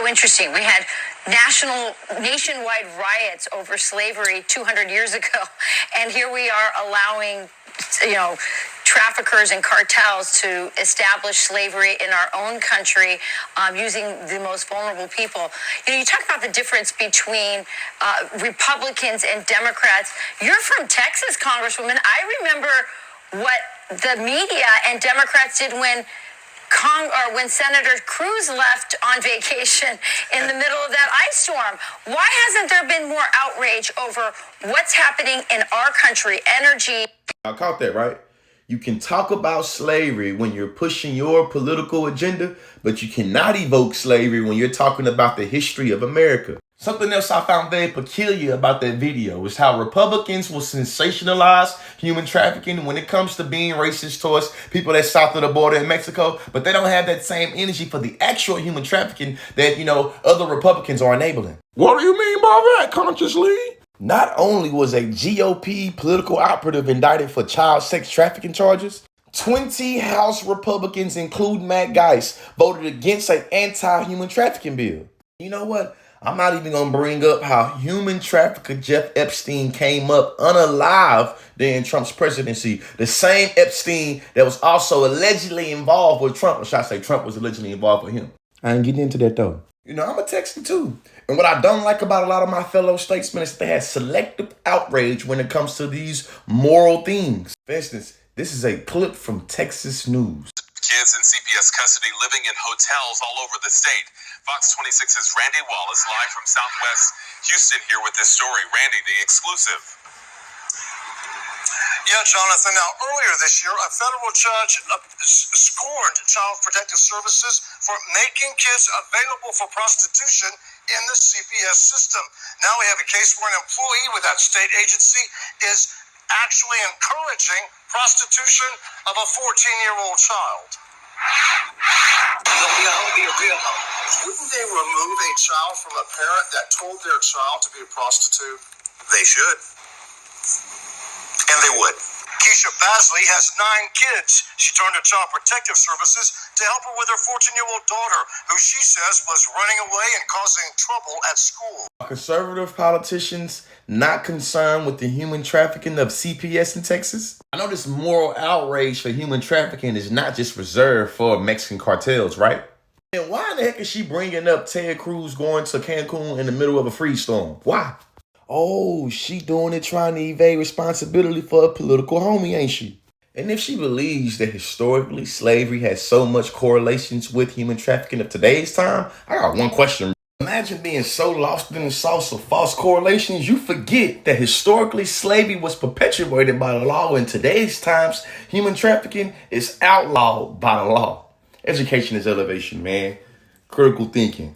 so interesting. We had nationwide riots over slavery 200 years ago, and here we are allowing, traffickers and cartels to establish slavery in our own country, using the most vulnerable people. You talk about the difference between Republicans and Democrats. You're from Texas, Congresswoman. I remember what the media and Democrats did when Senator Cruz left on vacation in the middle of that ice storm. Why hasn't there been more outrage over what's happening in our country, energy? I caught that, right? You can talk about slavery when you're pushing your political agenda, but you cannot evoke slavery when you're talking about the history of America. Something else I found very peculiar about that video is how Republicans will sensationalize human trafficking when it comes to being racist towards people that's south of the border in Mexico, but they don't have that same energy for the actual human trafficking that, other Republicans are enabling. What do you mean by that, consciously? Not only was a GOP political operative indicted for child sex trafficking charges, 20 House Republicans, including Matt Gaetz, voted against an anti-human trafficking bill. You know what? I'm not even going to bring up how human trafficker Jeff Epstein came up unalive during Trump's presidency. The same Epstein that was also allegedly involved with Trump. Or should I say Trump was allegedly involved with him. I ain't getting into that though. I'm a Texan too. And what I don't like about a lot of my fellow statesmen is that they have selective outrage when it comes to these moral themes. For instance, this is a clip from Texas News. Kids in CPS custody living in hotels all over the state. Fox 26's Randy Wallace live from Southwest Houston here with this story. Randy, the exclusive. Yeah, Jonathan. Now, earlier this year, a federal judge scorned Child Protective Services for making kids available for prostitution in the CPS system. Now we have a case where an employee with that state agency is actually encouraging prostitution of a 14-year-old child. Wouldn't they remove a child from a parent that told their child to be a prostitute? They should. And they would. Keisha Basley has 9 kids. She turned to Child Protective Services to help her with her 14-year-old daughter, who she says was running away and causing trouble at school. Conservative politicians not concerned with the human trafficking of CPS in Texas? I know this moral outrage for human trafficking is not just reserved for Mexican cartels, right? And why in the heck is she bringing up Ted Cruz going to Cancun in the middle of a freeze storm? Why? Oh, she doing it trying to evade responsibility for a political homie, ain't she? And if she believes that historically slavery has so much correlations with human trafficking of today's time, I got one question. Imagine being so lost in the sauce of false correlations, you forget that historically slavery was perpetuated by the law. In today's times, human trafficking is outlawed by the law. Education is elevation, man. Critical thinking.